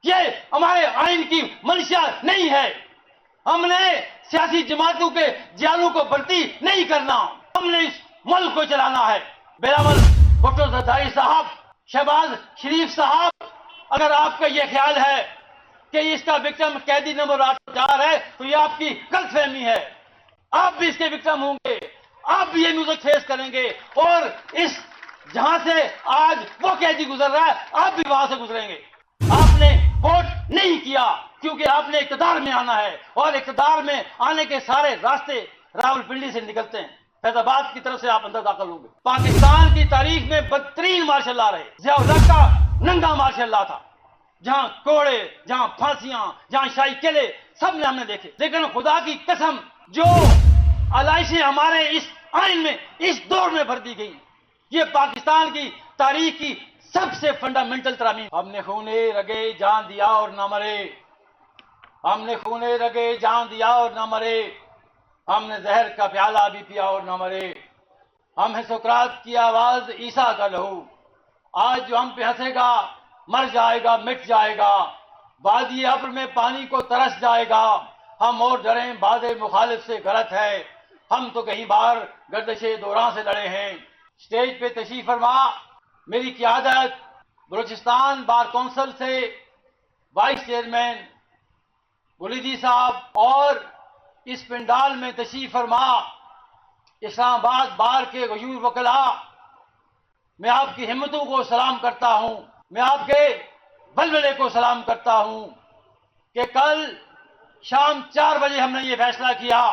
یہ ہمارے آئین کی منشیات نہیں ہے. ہم نے سیاسی جماعتوں کے جالوں کو بھرتی نہیں کرنا. ہم نے اس ملک کو چلانا ہے. بلاول بھٹو زرداری صاحب، شہباز شریف صاحب، اگر آپ کا یہ خیال ہے کہ اس کا وکٹم قیدی نمبر 8 ہے تو یہ آپ کی غلط فہمی ہے. آپ بھی اس کے وکٹم ہوں گے، آپ بھی یہ میوزک فیس کریں گے، اور اس جہاں سے آج وہ قیدی گزر رہا ہے آپ بھی وہاں سے گزریں گے. آپ نے ووٹ نہیں کیا کیونکہ آپ نے اقتدار میں آنا ہے، اور اقتدار میں آنے کے سارے راستے راولپنڈی سے نکلتے ہیں. فیض آباد کی طرف سے آپ اندر داخل ہوں گے. پاکستان کی تاریخ میں بدترین مارشل لا رہے ضیاء الحق کا ننگا مارشل لا تھا، جہاں کوڑے، جہاں پھانسیاں، جہاں شاہی قلعے سب نے ہم نے دیکھے. لیکن خدا کی قسم جو علائشیں ہمارے اس آئین میں اس دور میں بھر دی گئی، یہ پاکستان کی تاریخ کی سب سے فنڈامنٹل ترامیم. ہم نے خونے رگے جان دیا اور نہ مرے، ہم نے خونے رگے جان دیا اور نہ مرے، ہم نے زہر کا پیالہ بھی پیا اور نہ مرے. ہم ہیں سقراط کی آواز، عیسیٰ کا لہو. آج جو ہم پہ ہنسے گا مر جائے گا، مٹ جائے گا. وادی ابر میں پانی کو ترس جائے گا. ہم اور ڈریں باد مخالف سے غلط ہے، ہم تو کہیں بار گردش دوران سے لڑے ہیں. اسٹیج پہ تشریف فرما میری قیادت بلوچستان بار کونسل سے وائس چیئرمین ولیدی صاحب، اور اس پنڈال میں تشریف فرما اسلام آباد بار کے غیور وکلاء، میں آپ کی ہمتوں کو سلام کرتا ہوں، میں آپ کے بلبلے کو سلام کرتا ہوں کہ کل شام 4 بجے ہم نے یہ فیصلہ کیا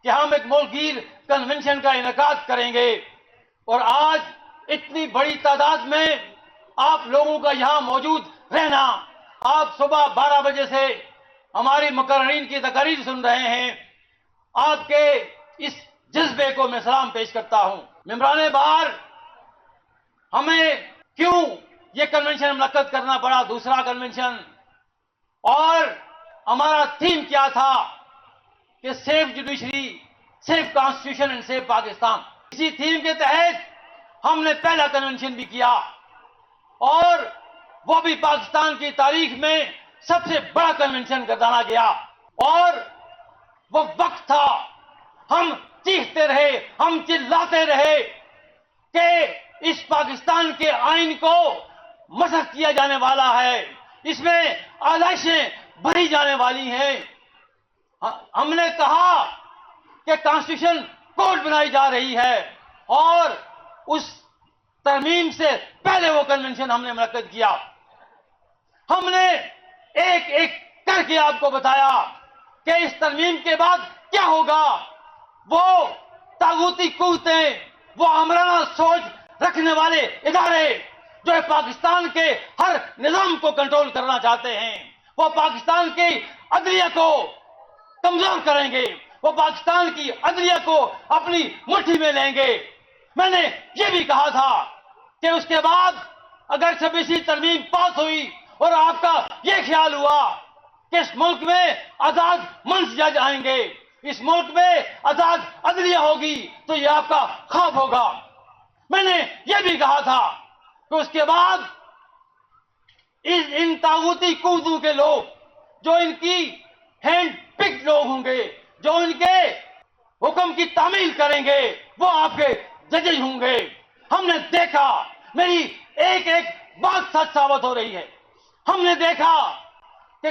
کہ ہم ایک ملک گیر کنونشن کا انعقاد کریں گے. اور آج اتنی بڑی تعداد میں آپ لوگوں کا یہاں موجود رہنا، آپ صبح 12 بجے سے ہماری مقررین کی تقاریر سن رہے ہیں، آپ کے اس جذبے کو میں سلام پیش کرتا ہوں. ممبران بار، ہمیں کیوں یہ کنونشن منعقد کرنا پڑا، دوسرا کنونشن، اور ہمارا تھیم کیا تھا کہ safe judiciary, safe constitution and safe Pakistan. اسی تھیم کے تحت ہم نے پہلا کنونشن بھی کیا، اور وہ بھی پاکستان کی تاریخ میں سب سے بڑا کنونشن گردانا گیا. اور وہ وقت تھا، ہم چیختے رہے، ہم چلاتے رہے کہ اس پاکستان کے آئین کو مسخ کیا جانے والا ہے، اس میں علائشیں بھری جانے والی ہیں. ہم نے کہا کہ کانسٹیٹیوشن کوڈ بنائی جا رہی ہے، اور اس ترمیم سے پہلے وہ کنونشن ہم نے منعقد کیا. ہم نے ایک ایک کر کے آپ کو بتایا کہ اس ترمیم کے بعد کیا ہوگا. وہ طاغوتی قوتیں، وہ آمرانہ سوچ رکھنے والے ادارے جو پاکستان کے ہر نظام کو کنٹرول کرنا چاہتے ہیں، وہ پاکستان کی عدلیہ کو کمزور کریں گے، وہ پاکستان کی عدلیہ کو اپنی مٹھی میں لیں گے. میں نے یہ بھی کہا تھا کہ اس کے بعد اگر 26ویں ترمیم پاس ہوئی اور آپ کا یہ خیال ہوا کہ اس ملک میں آزاد منصف جج آئیں گے، اس ملک میں آزاد عدلیہ ہوگی، تو یہ آپ کا خواب ہوگا. میں نے یہ بھی کہا تھا کہ اس کے بعد ان طاغوتی قوتوں کے لوگ جو ان کی ہینڈ پکڈ لوگ ہوں گے، جو ان کے حکم کی تعمیل کریں گے، وہ آپ کے ججز ہوں گے. ہم نے دیکھا، میری ایک ایک بات سچ ثابت ہو رہی ہے. ہم نے دیکھا کہ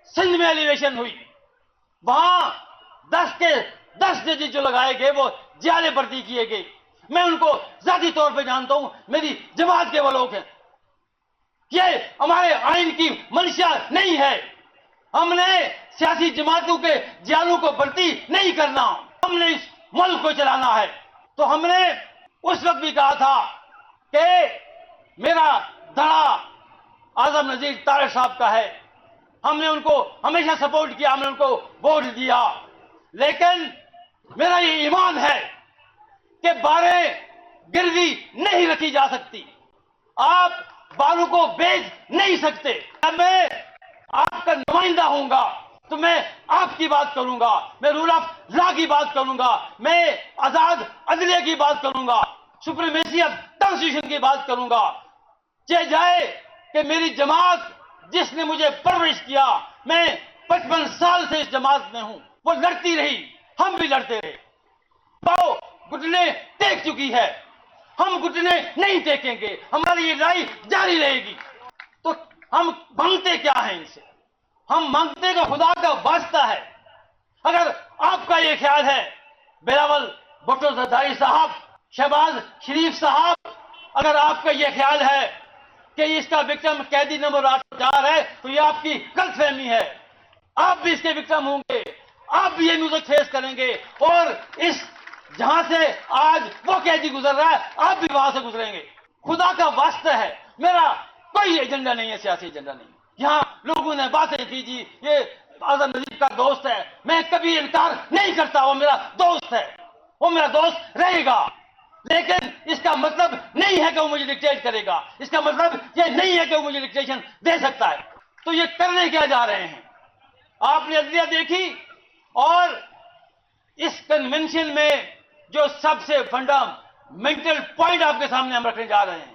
سندھ میں ایلیویشن ہوئی، وہاں 10 کے 10 ججز جو لگائے گئے وہ جعلی بھرتی کیے گئے. میں ان کو ذاتی طور پہ جانتا ہوں، میری جماعت کے وہ لوگ ہیں. یہ ہمارے آئین کی منشیات نہیں ہے. ہم نے سیاسی جماعتوں کے جالوں کو بھرتی نہیں کرنا، ہم نے اس ملک کو چلانا ہے. تو ہم نے اس وقت بھی کہا تھا کہ میرا دھڑا اعظم نذیر طارق صاحب کا ہے، ہم نے ان کو ہمیشہ سپورٹ کیا، ہم نے ان کو ووٹ دیا. لیکن میرا یہ ایمان ہے کہ باریں گروی نہیں رکھی جا سکتی، آپ باروں کو بیچ نہیں سکتے. میں آپ کا نمائندہ ہوں گا تو میں آپ کی بات کروں گا، میں رول آف لا کی بات کروں گا، میں آزاد عدلیہ کی بات کروں گا، سپریمیسی آف کانسٹیٹیوشن کی بات کروں گا. چاہے جائے کہ میری جماعت جس نے مجھے پرورش کیا، میں 55 سال سے اس جماعت میں ہوں، وہ لڑتی رہی، ہم بھی لڑتے رہے، پاؤ گھٹنے ٹیک چکی ہے، ہم گھٹنے نہیں ٹیکیں گے، ہماری یہ لڑائی جاری رہے گی۔ تو ہم مانگتے کیا ہیں ان سے؟ ہم مانگتے کہ خدا کا واسطہ ہے، اگر آپ کا یہ خیال ہے، بلاول بھٹو زرداری صاحب، شہباز شریف صاحب، اگر آپ کا یہ خیال ہے کہ اس کا وکٹم قیدی نمبر 804 ہے، تو یہ آپ کی غلط فہمی ہے۔ آپ بھی اس کے وکٹم ہوں گے، آپ بھی یہ میوزک فیس کریں گے، اور اس جہاں سے آج وہ قیدی گزر رہا ہے، آپ بھی وہاں سے گزریں گے۔ خدا کا واسطہ ہے، میرا کوئی ایجنڈا نہیں ہے، سیاسی ایجنڈا نہیں۔ یہاں لوگوں نے باتیں کی جی یہ اعظم نذیر کا دوست ہے، میں کبھی انکار نہیں کرتا، وہ میرا دوست ہے، وہ میرا دوست رہے گا، لیکن اس کا مطلب نہیں ہے کہ وہ مجھے ڈکٹیٹ کرے گا، اس کا مطلب یہ نہیں ہے کہ وہ مجھے ڈکٹیشن دے سکتا ہے۔ تو یہ کرنے کیا جا رہے ہیں؟ آپ نے عدلیہ دیکھی، اور اس کنونشن میں جو سب سے فنڈامنٹل پوائنٹ آپ کے سامنے ہم رکھنے جا رہے ہیں،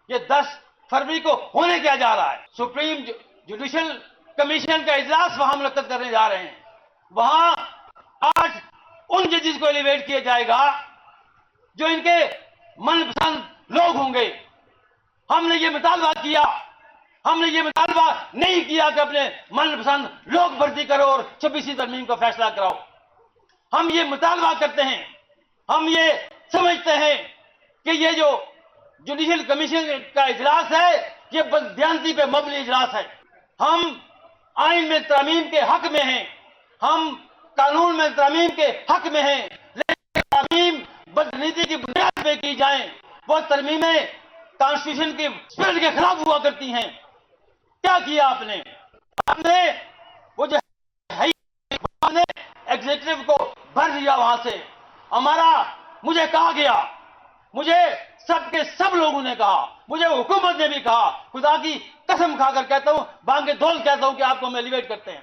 یہ 10 فروری کو ہونے کیا جا رہا ہے؟ سپریم جوڈیشل کمیشن کا اجلاس وہاں منعقد کرنے جا رہے ہیں، وہاں 8 ان ججز کو ایلیویٹ کیا جائے گا جو ان کے من پسند لوگ ہوں گے۔ ہم نے یہ مطالبہ کیا، ہم نے یہ مطالبہ نہیں کیا کہ اپنے من پسند لوگ بھرتی کرو اور 26ویں ترمیم کا فیصلہ کراؤ۔ ہم یہ مطالبہ کرتے ہیں، ہم یہ سمجھتے ہیں کہ یہ جو جوڈیشل کمیشن کا اجلاس ہے، یہ بددیانتی پہ مبنی اجلاس ہے۔ ہم آئین میں ترمیم کے حق میں ہیں، ہم قانون میں ترمیم کے حق میں ہیں، لیکن ترمیم بدنیتی کی بنیاد پہ کی جائیں، وہ ترمیمیں کانسٹیٹیوشن کی اسپرٹ کے خلاف ہوا کرتی ہیں۔ کیا کیا آپ نے؟ آپ نے وہ جو نے ایگزیکٹو کو بھر دیا وہاں سے، مجھے کہا گیا، مجھے سب کے سب لوگوں نے کہا، مجھے حکومت نے بھی کہا، خدا کی قسم کھا کر کہتا ہوں، بانگ دول کہتا ہوں کہ آپ کو ہم ایلیویٹ کرتے ہیں،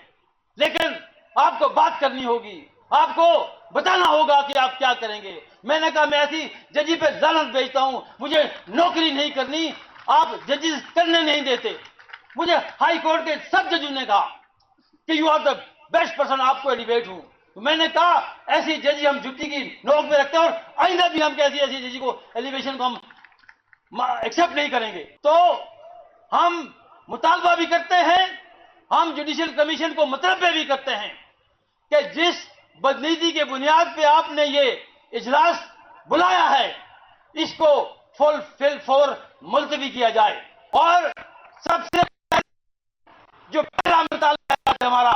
لیکن آپ کو بات کرنی ہوگی، آپ کو بتانا ہوگا کہ آپ کیا کریں گے۔ میں نے کہا میں ایسی ججی پہ لعنت بھیجتا ہوں، مجھے نوکری نہیں کرنی، آپ ججز کرنے نہیں دیتے۔ مجھے ہائی کورٹ کے سب ججوں نے کہا کہ you are the best person, آپ کو ایلیویٹ ہوں۔ تو میں نے کہا ایسی ججی ہم جھٹی کی نوک میں رکھتے ہیں، اور آئندہ بھی ہم ایسی ججی کو ایلیویشن کو ہم ایکسپٹ نہیں کریں گے۔ تو ہم مطالبہ بھی کرتے ہیں، ہم جوڈیشل کمیشن کو مطالبہ بھی کرتے ہیں کہ جس بدنیتی کے بنیاد پہ آپ نے یہ اجلاس بلایا ہے، اس کو فور ملتوی کیا جائے۔ اور سب سے جو پہلا مطالبہ ہے ہمارا،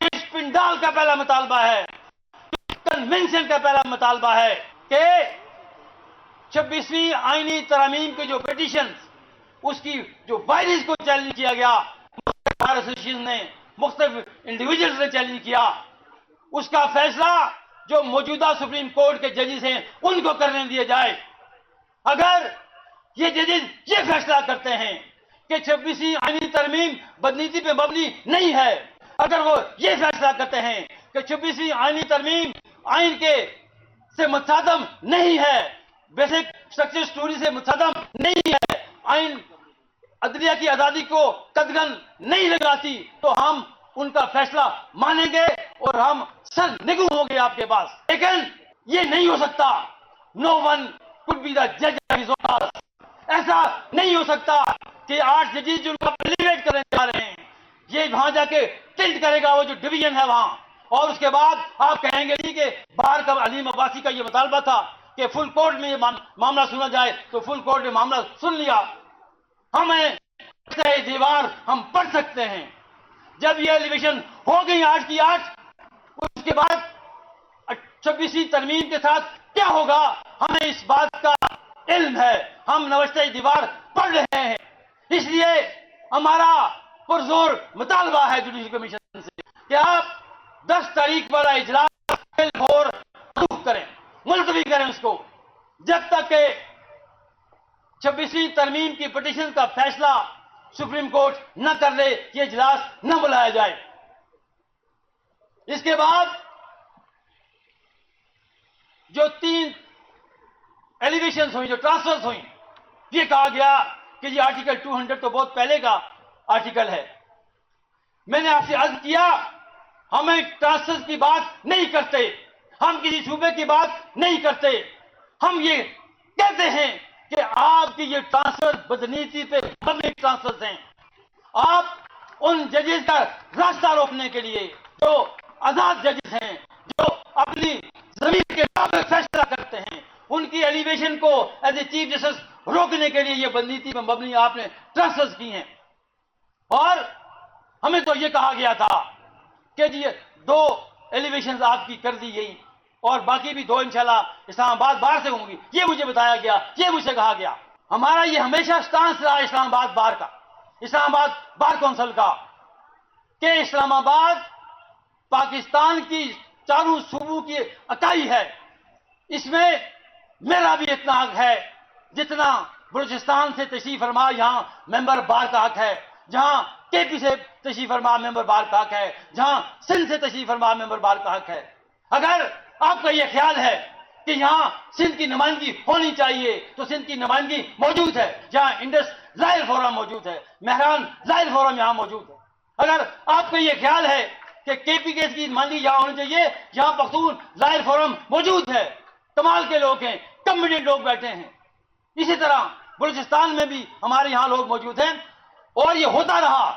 اس پنڈال کا پہلا مطالبہ ہے، کنونشن کا پہلا مطالبہ ہے کہ 26ویں آئینی ترامیم کے جو پیٹیشنز، اس کی جو وائرس کو چیلنج کیا گیا، بار ایسوسیشن نے، مختلف انڈیویجلز نے چیلنج کیا، اس کا فیصلہ جو موجودہ سپریم کورٹ کے ججز ہیں ان کو کرنے دیا جائے۔ اگر یہ ججز یہ فیصلہ کرتے ہیں کہ 26ویں آئینی ترمیم بدنیتی پہ مبنی نہیں ہے، اگر وہ یہ فیصلہ کرتے ہیں کہ 26ویں آئینی ترمیم آئین کے سے متصادم نہیں ہے، بیسک اسٹرکچر اسٹوری سے متصادم نہیں ہے، آئین عدلیہ کی آزادی کو قدغن نہیں لگاتی، تو ہم ان کا فیصلہ مانیں گے اور ہم سر نگو ہوں گے آپ کے پاس۔ لیکن یہ نہیں ہو سکتا، نو one could be the judge of his own house۔ ایسا نہیں ہو سکتا کہ 8 ججز جو ایلیویٹ کرنے جا رہے ہیں، یہ وہاں جا کے ٹلٹ کرے گا وہ جو ڈویژن ہے وہاں، اور اس کے بعد آپ کہیں گے جی کہ باہر کا علیم عباسی کا یہ مطالبہ تھا کہ فل کورٹ میں یہ معاملہ سنا جائے، تو فل کورٹ نے معاملہ سن لیا۔ ہمیں دیوار ہم پڑھ سکتے ہیں، جب یہ ایلیویشن ہو گئی 8 کی 8، اس کے بعد 26ویں ترمیم کے ساتھ کیا ہوگا ہمیں اس بات کا علم ہے، ہم نوشتہ دیوار پڑھ رہے ہیں۔ اس لیے ہمارا پرزور مطالبہ ہے جوڈیشل کمیشن سے کہ آپ 10 تاریخ والا اجلاس کریں، ملتوی کریں اس کو، جب تک کہ 26ویں ترمیم کی پٹیشن کا فیصلہ سپریم کورٹ نہ کر لے، یہ اجلاس نہ بلایا جائے۔ اس کے بعد جو 3 ایلیویشنز ہوئی، جو ٹرانسفرز ہوئی، یہ کہا گیا کہ یہ آرٹیکل 200 تو بہت پہلے کا آرٹیکل ہے. میں نے آپ سے عرض کیا ہمیں ٹرانسفر کی بات نہیں کرتے, ہم کسی صوبے کی بات نہیں کرتے, ہم یہ کہتے ہیں کہ آپ کی یہ ٹرانسفر بدنیتی پہ مبنی ٹرانسفر ہیں. آپ ان ججز کا راستہ روکنے کے لیے جو آزاد ججز ہیں, جو اپنی زمین کے مطابق فیصلہ کرتے ہیں, ان کی ایلیویشن کو ایز اے چیف جسٹس روکنے کے لیے یہ بدنیتی پہ مبنی آپ نے ٹرانسفر کی ہیں. اور ہمیں تو یہ کہا گیا تھا کہ جی 2 ایلیویشنز آپ کی کر دی گئی اور باقی بھی 2 انشاءاللہ اسلام آباد بار سے ہوں گی. یہ مجھے بتایا گیا, یہ مجھ سے کہا گیا. ہمارا یہ ہمیشہ سٹانس رہا اسلام آباد بار کا, اسلام آباد بار کونسل کا, کہ اسلام آباد پاکستان کی چاروں صوبوں کی اکائی ہے. اس میں میرا بھی اتنا حق ہے جتنا بلوچستان سے تشریف فرما یہاں ممبر بار کا حق ہے, جہاں کے پی سے تشریف فرما ممبر بار کا حق ہے, جہاں سندھ سے تشریف فرما ممبر بار کا حق ہے. اگر آپ کا یہ خیال ہے کہ یہاں سندھ کی نمائندگی ہونی چاہیے تو سندھ کی نمائندگی موجود ہے, جہاں انڈس ظاہر فورم موجود ہے, مہران ظاہر فورم یہاں موجود ہے. اگر آپ کا یہ خیال ہے کہ کے پی کے کی نمائندگی یہاں ہونی چاہیے, یہاں پختون ظاہر فورم موجود ہے, کمال کے لوگ ہیں, کمپیٹنٹ لوگ بیٹھے ہیں. اسی طرح بلوچستان میں بھی ہمارے یہاں لوگ موجود ہیں اور یہ ہوتا رہا,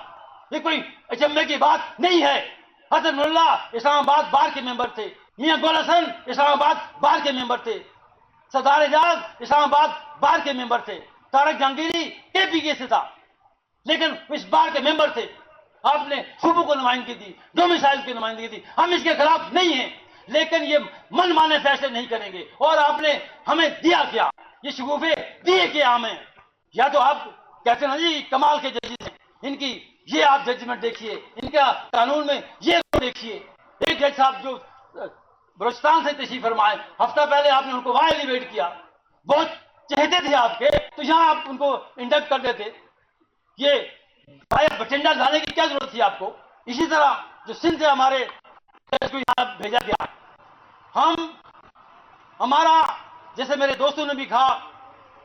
یہ کوئی اچنبے کی بات نہیں ہے. حسن اللہ اسلام آباد بار کے ممبر تھے, میاں گل حسن اسلام آباد بار کے ممبر تھے, سردار اعجاز اسلام آباد بار کے ممبر تھے, طارق جہانگیری کے پی کے سے تھا لیکن اس بار کے ممبر تھے. آپ نے صوبوں کو نمائندگی دی, ڈومیسائل کی نمائندگی دی, ہم اس کے خلاف نہیں ہیں, لیکن یہ من مانے فیصلے نہیں کریں گے. اور آپ نے ہمیں دیا کیا, یہ شگوفے دیے کیا ہمیں. یا تو آپ کہتے ہیں جی کمال کے ججز ہیں, ان کی یہ آپ ججمنٹ دیکھیے, ان کا قانون میں یہ دیکھیے. ایک جج صاحب جو بلوچستان سے تشریف فرمائے, ہفتہ پہلے آپ نے ان کو وہاں ایلیویٹ کیا, بہت چہتے تھے آپ کے, تو یہاں آپ ان کو انڈکٹ کر دیتے. یہ بٹنڈا لانے کی کیا ضرورت تھی آپ کو؟ اسی طرح جو سندھ سے ہمارے کو یہاں بھیجا گیا, ہمارا جیسے میرے دوستوں نے بھی کہا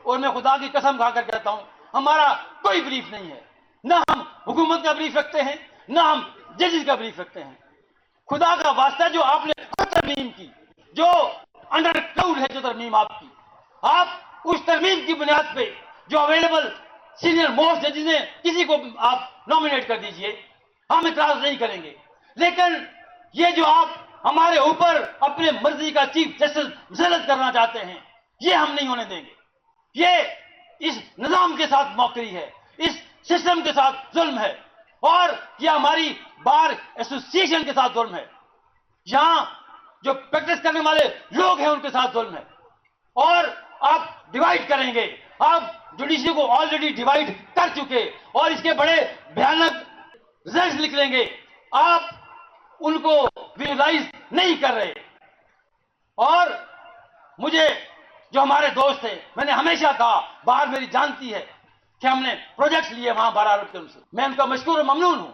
اور میں خدا کی قسم کھا کر کہتا ہوں, ہمارا کوئی بریف نہیں ہے. نہ ہم حکومت کا بریف رکھتے ہیں, نہ ہم ججز کا بریف رکھتے ہیں. خدا کا واسطہ جو آپ نے ترمیم کی, جو انڈر کراؤڈ ہے جو ترمیم آپ کی, آپ اس ترمیم کی بنیاد پہ جو اویلیبل سینئر موسٹ ججز ہیں کسی کو آپ نامینیٹ کر دیجئے, ہم اعتراض نہیں کریں گے. لیکن یہ جو آپ ہمارے اوپر اپنے مرضی کا چیف جسٹس مسلط کرنا چاہتے ہیں, یہ ہم نہیں ہونے دیں گے. یہ اس نظام کے ساتھ موقری ہے, اس سسٹم کے ساتھ ظلم ہے, اور یہ ہماری بار ایسوسی ایشن کے ساتھ ظلم ہے. یہاں جو پریکٹس کرنے والے لوگ ہیں ان کے ساتھ ظلم ہے. اور آپ ڈیوائیڈ کریں گے, آپ جوڈیشری کو آلریڈی ڈیوائیڈ کر چکے اور اس کے بڑے بھیانک رزلٹس نکلیں گے, آپ ان کو ویژوائز نہیں کر رہے. اور مجھے جو ہمارے دوست ہیں, میں نے ہمیشہ کہا, باہر میری جانتی ہے کہ ہم نے پروجیکٹس لیے وہاں 12 ارب کے, ان سے میں ان کا مشکور و ممنون ہوں.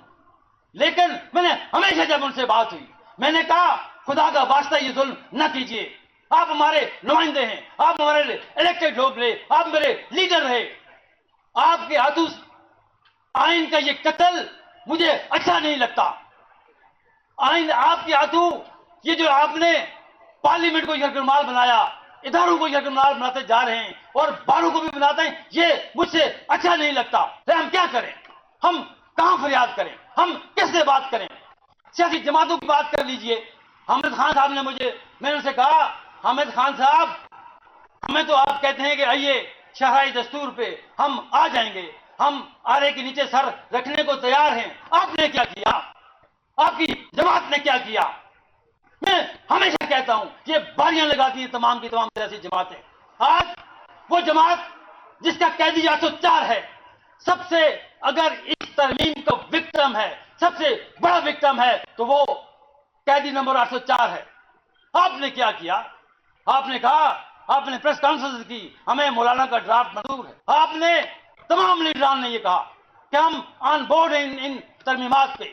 لیکن میں نے ہمیشہ جب ان سے بات ہوئی میں نے کہا خدا کا واسطہ یہ ظلم نہ کیجیے, آپ ہمارے نمائندے ہیں, آپ ہمارے الیکٹڈ لوگ رہے, آپ میرے لیڈر رہے, آپ کے ہاتھوں آئین کا یہ قتل مجھے اچھا نہیں لگتا. آئین آپ کے ہاتھوں یہ جو آپ نے پارلیمنٹ کو یرغمال بنایا, اداروں کو یرغمال بناتے جا رہے ہیں اور باروں کو بھی بناتے ہیں, یہ مجھ سے اچھا نہیں لگتا. ہم کیا کریں, ہم کہاں فریاد کریں, ہم کس سے بات کریں؟ سیاسی جماعتوں کی بات کر لیجئے. حامد خان صاحب نے میں نے ان سے کہا, حامد خان صاحب ہمیں تو آپ کہتے ہیں کہ آئیے شاہرائی دستور پہ, ہم آ جائیں گے, ہم آرے کے نیچے سر رکھنے کو تیار ہیں. آپ نے کیا کیا, آپ کی جماعت نے کیا کیا؟ میں ہمیشہ کہتا ہوں یہ باریاں لگاتی ہیں تمام کی تمام سیاسی جماعتیں. آج وہ جماعت جس کا قیدی 804 ہے, سب سے اگر اس ترمیم کا وکٹم ہے, سب سے بڑا وکٹم ہے تو وہ قیدی نمبر 804 ہے. آپ نے کیا کیا؟ آپ نے کہا, آپ نے پریس کانفرنس کی, ہمیں مولانا کا ڈرافٹ منظور ہے. آپ نے تمام لیڈران نے یہ کہا کہ ہم آن بورڈ ان ترمیمات پہ,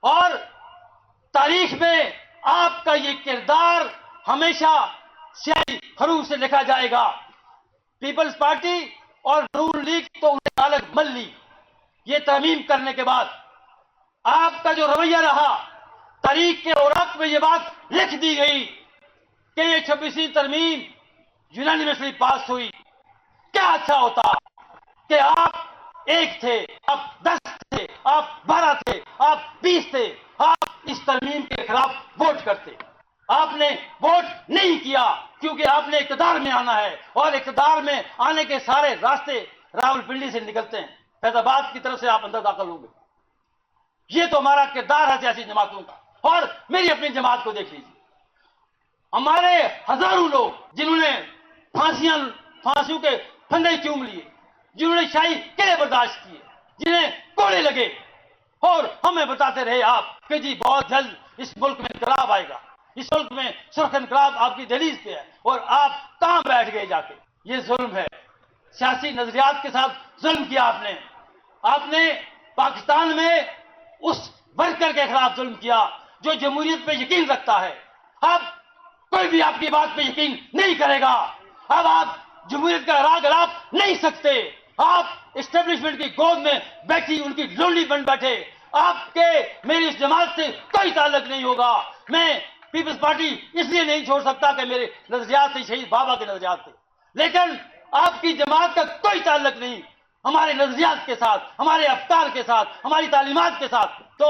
اور تاریخ میں آپ کا یہ کردار ہمیشہ سیاسی حروف سے لکھا جائے گا. پیپلز پارٹی اور نون لیگ تو انہیں الگ مل لی, یہ ترمیم کرنے کے بعد آپ کا جو رویہ رہا، تاریخ کے اوراق میں یہ بات لکھ دی گئی کہ یہ 26ویں ترمیم یونانیمسلی پاس ہوئی. کیا اچھا ہوتا کہ آپ 1 تھے، آپ 10 تھے، آپ 12 تھے، آپ 20 تھے، آپ اس ترمیم کے خلاف ووٹ کرتے. آپ نے ووٹ نہیں کیا کیونکہ آپ نے اقتدار میں آنا ہے، اور اقتدار میں آنے کے سارے راستے راولپنڈی سے نکلتے ہیں. فیض آباد کی طرف سے آپ اندر داخل ہوں گے. یہ تو ہمارا کردار ہے سیاسی جماعتوں کا. اور میری اپنی جماعت کو دیکھ لیجیے، ہمارے ہزاروں لوگ جنہوں نے پھانسیوں کے پھندے چوم لیے، جنہوں نے شاہی قلعے برداشت کیے، جنہیں کوڑے لگے، اور ہمیں بتاتے رہے آپ کہ جی بہت جلد اس ملک میں انقلاب آئے گا، اس ملک میں سرخ انقلاب آپ کی دہلیز پہ ہے، اور آپ کہاں بیٹھ گئے جا کے. یہ ظلم ہے. سیاسی نظریات کے ساتھ ظلم کیا آپ نے پاکستان میں اس ورکر کے خلاف ظلم کیا جو جمہوریت پہ یقین رکھتا ہے. اب کوئی بھی آپ کی بات پہ یقین نہیں کرے گا. اب آپ جمہوریت کا راگ الاپ نہیں سکتے. آپ اسٹیبلشمنٹ کی گود میں بیٹھی ان کی لونڈی بن بیٹھے. آپ کے میری اس جماعت سے کوئی تعلق نہیں ہوگا. میں پیپلز پارٹی اس لیے نہیں چھوڑ سکتا کہ میرے نظریات سے شہید بابا کے نظریات تھے، لیکن آپ کی جماعت کا کوئی تعلق نہیں ہمارے نظریات کے ساتھ، ہمارے افکار کے ساتھ، ہماری تعلیمات کے ساتھ. تو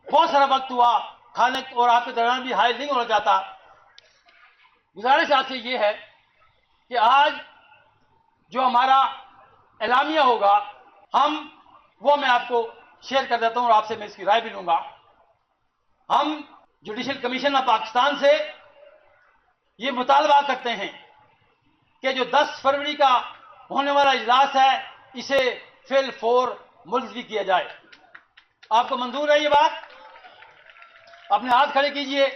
بہت سارا وقت ہوا، خالد اور آپ کے درمیان بھی حائل نہیں ہونا چاہتا. گزارش آپ سے یہ ہے کہ آج جو ہمارا اعلامیہ ہوگا وہ میں آپ کو شیئر کر دیتا ہوں اور آپ سے میں اس کی رائے بھی لوں گا. ہم جوڈیشل کمیشن آف پاکستان سے یہ مطالبہ کرتے ہیں کہ جو 10 فروری کا ہونے والا اجلاس ہے اسے فی الفور ملتوی کیا جائے. آپ کو منظور ہے یہ بات؟ اپنے ہاتھ کھڑے کیجئے.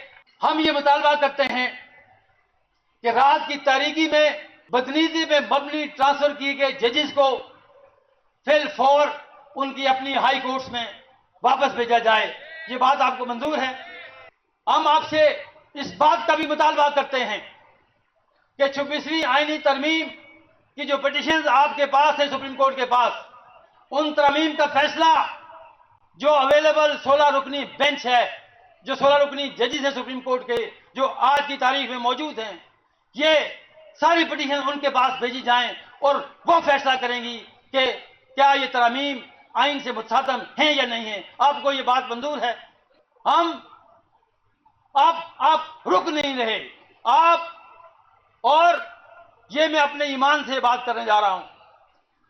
ہم یہ مطالبہ کرتے ہیں کہ رات کی تاریکی میں بدنیتی میں مبنی ٹرانسفر کیے گئے ججز کو فی الفور ان کی اپنی ہائی کورٹس میں واپس بھیجا جائے. یہ بات آپ کو منظور ہے؟ ہم آپ سے اس بات کا بھی مطالبہ کرتے ہیں کہ 26ویں آئینی ترمیم کی جو پٹیشنز آپ کے پاس ہے سپریم کورٹ کے پاس، ان ترمیم کا فیصلہ جو اویلیبل 16 رکنی بینچ ہے، جو 16 رکنی ججز ہیں سپریم کورٹ کے جو آج کی تاریخ میں موجود ہیں، یہ ساری پٹیشن ان کے پاس بھیجی جائیں اور وہ فیصلہ کریں گی کہ کیا یہ ترامیم آئین سے متصادم ہیں یا نہیں ہیں. آپ کو یہ بات منظور ہے؟ آپ رک نہیں رہے. اور یہ میں اپنے ایمان سے بات کرنے جا رہا ہوں.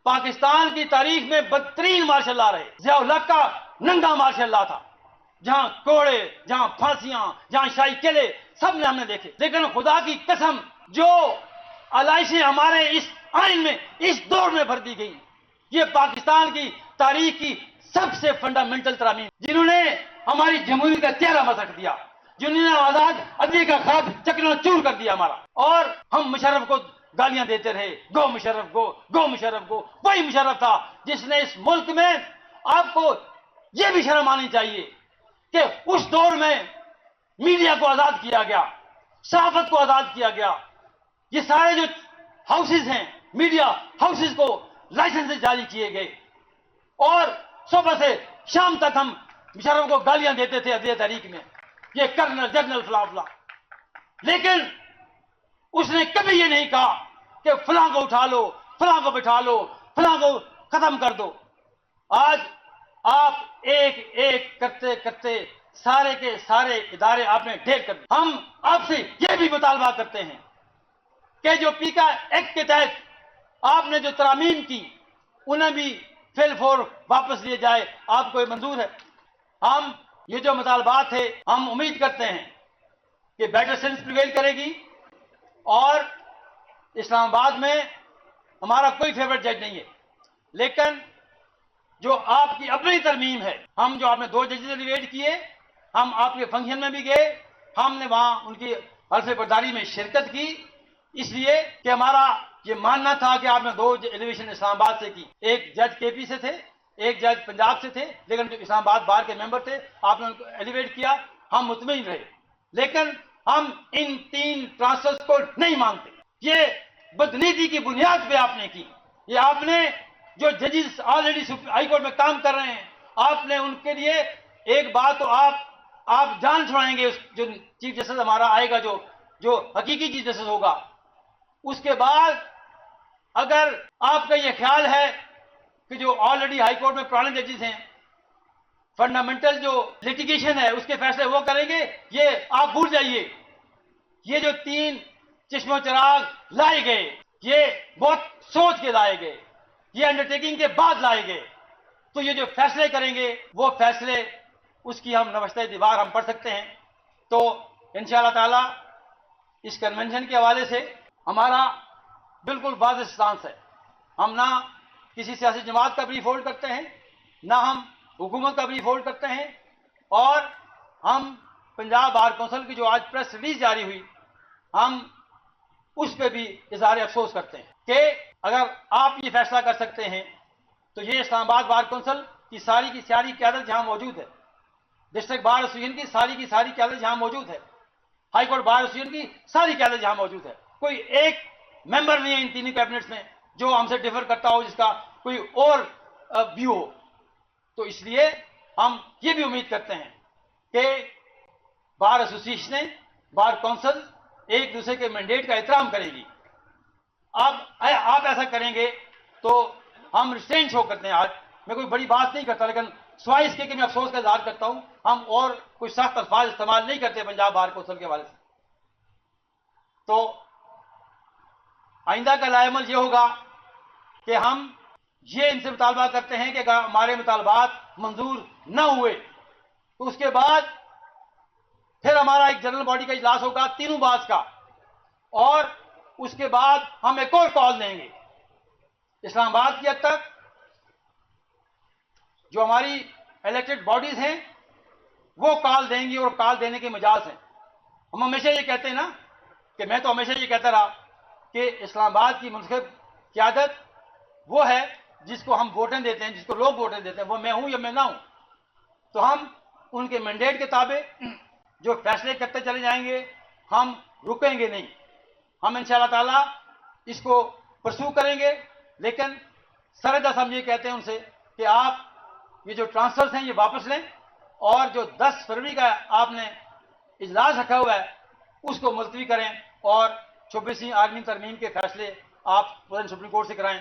پاکستان کی تاریخ میں بدترین مارشل لا رہے ضیاء الحق کا ننگا مارشل لا تھا، جہاں کوڑے، جہاں پھانسیاں، جہاں شاہی قلعے سب نے ہم نے دیکھے. لیکن خدا کی قسم جو علائشیں ہمارے اس آئین میں اس دور میں بھر دی گئی، یہ پاکستان کی تاریخ کی سب سے فنڈامنٹل ترامیم جنہوں نے ہماری جمہوریت کا چہرہ مسخ دیا، جنہوں نے آزاد عدلیہ کا خواب چکنا چور کر دیا ہمارا. اور ہم مشرف کو گالیاں دیتے رہے، گو مشرف گو، گو مشرف گو. وہی مشرف تھا جس نے اس ملک میں، آپ کو یہ بھی شرم آنی چاہیے کہ اس دور میں میڈیا کو آزاد کیا گیا، صحافت کو آزاد کیا گیا. یہ سارے جو ہاؤسز ہیں، میڈیا ہاؤسز کو لائسنس جاری کیے گئے، اور صبح سے شام تک ہم مشرف کو گالیاں دیتے تھے عدلیہ تحریک میں، یہ کرنل جنرل فلاں فلاں. لیکن اس نے کبھی یہ نہیں کہا کہ فلاں کو اٹھا لو، فلاں کو بٹھا لو، فلاں کو ختم کر دو. آج آپ ایک ایک کرتے کرتے سارے کے سارے ادارے آپ نے ڈھیر کر دیے. ہم آپ سے یہ بھی مطالبہ کرتے ہیں کہ جو پیکا ایکٹ کے تحت آپ نے جو ترامیم کی انہیں بھی فی الفور واپس لیے جائے. آپ کو یہ منظور ہے؟ ہم یہ جو مطالبات ہے، ہم امید کرتے ہیں کہ بیٹر سینس پریویل کرے گی، اور اسلام آباد میں ہمارا کوئی فیورٹ جج نہیں ہے، لیکن جو آپ کی اپنی ترمیم ہے، ہم جو آپ نے 2 ججز ایلیویٹ کیے، ہم آپ کے فنکشن میں بھی گئے، ہم نے وہاں ان کی حلف برداری میں شرکت کی، اس لیے کہ ہمارا یہ ماننا تھا کہ آپ نے 2 ایلیویشن اسلام آباد سے کی. ایک جج کے پی سے تھے، ایک جج پنجاب سے تھے، لیکن جو اسلام آباد بار کے ممبر تھے آپ نے ان کو ایلیویٹ کیا. ہم مطمئن رہے، لیکن ہم ان 3 ٹرانسفرز کو نہیں مانتے. یہ بدنیتی کی بنیاد پہ آپ نے کی. یہ آپ نے جو ججز آلریڈی ہائی کورٹ میں کام کر رہے ہیں، آپ نے ان کے لیے ایک بات تو آپ جان چھڑائیں گے، جو چیف جسٹس ہمارا آئے گا، جو حقیقی چیف جسٹس ہوگا. اس کے بعد اگر آپ کا یہ خیال ہے کہ جو آلریڈی ہائی کورٹ میں پرانے ججز ہیں، فنڈامنٹل جو لٹیگیشن ہے اس کے فیصلے وہ کریں گے، یہ آپ بھول جائیے. یہ جو 3 چشم و چراغ لائے گئے، یہ بہت سوچ کے لائے گئے، یہ انڈرٹیکنگ کے بعد لائے گئے. تو یہ جو فیصلے کریں گے وہ فیصلے، اس کی ہم نوشتہ دیوار ہم پڑھ سکتے ہیں. تو انشاءاللہ تعالی اس کنونشن کے حوالے سے ہمارا بالکل واضح اسٹانس ہے. ہم نہ کسی سیاسی جماعت کا بریف ہولڈ کرتے ہیں، نہ ہم حکومت کا بریف ہولڈ کرتے ہیں، اور ہم پنجاب بار کونسل کی جو آج پریس ریلیز جاری ہوئی، ہم اس پہ بھی اظہار افسوس کرتے ہیں کہ اگر آپ یہ فیصلہ کر سکتے ہیں تو یہ اسلام آباد بار کونسل کی ساری قیادت جہاں موجود ہے، ڈسٹرکٹ بار ایسوسیشن کی ساری قیادت جہاں موجود ہے، ہائی کورٹ بار ایسوسیشن کی ساری قیادت جہاں موجود ہے، کوئی ایک ممبر نہیں ہے ان تینوں کیبنٹس میں جو ہم سے ڈفر کرتا ہو، جس کا کوئی اور ویو ہو. تو اس لیے ہم یہ بھی امید کرتے ہیں کہ بار ایسوسیشن، بار کونسل ایک دوسرے کے مینڈیٹ کا احترام کرے گی. آپ ایسا کریں گے تو ہم ریسٹرین شو کرتے ہیں. آج میں کوئی بڑی بات نہیں کرتا، لیکن سوائے اس کے کہ میں افسوس کا اظہار کرتا ہوں، ہم اور کوئی سخت الفاظ استعمال نہیں کرتے پنجاب بار کونسل کے حوالے سے. تو آئندہ کا لائحہ عمل یہ ہوگا کہ ہم یہ ان سے مطالبہ کرتے ہیں کہ اگر ہمارے مطالبات منظور نہ ہوئے تو اس کے بعد پھر ہمارا ایک جنرل باڈی کا اجلاس ہوگا 3 مارچ کا، اور اس کے بعد ہم ایک اور کال دیں گے اسلام آباد کی حد تک. جو ہماری الیکٹڈ باڈیز ہیں وہ کال دیں گی، اور کال دینے کے مجاز ہیں. ہم ہمیشہ یہ کہتے ہیں نا، کہ میں تو ہمیشہ یہ کہتا رہا کہ اسلام آباد کی منتخب قیادت وہ ہے جس کو ہم ووٹیں دیتے ہیں، جس کو لوگ ووٹیں دیتے ہیں، وہ میں ہوں یا میں نہ ہوں. تو ہم ان کے مینڈیٹ کے تابع جو فیصلے کرتے چلے جائیں گے، ہم رکیں گے نہیں. ہم انشاءاللہ تعالیٰ اس کو پرسو کریں گے. لیکن سردست ہم یہ کہتے ہیں ان سے کہ آپ یہ جو ٹرانسفرز ہیں یہ واپس لیں، اور جو 10 فروری کا آپ نے اجلاس رکھا ہوا ہے اس کو ملتوی کریں، اور 26ویں آرمی ترمیم کے فیصلے آپ سپریم کورٹ سے کرائیں.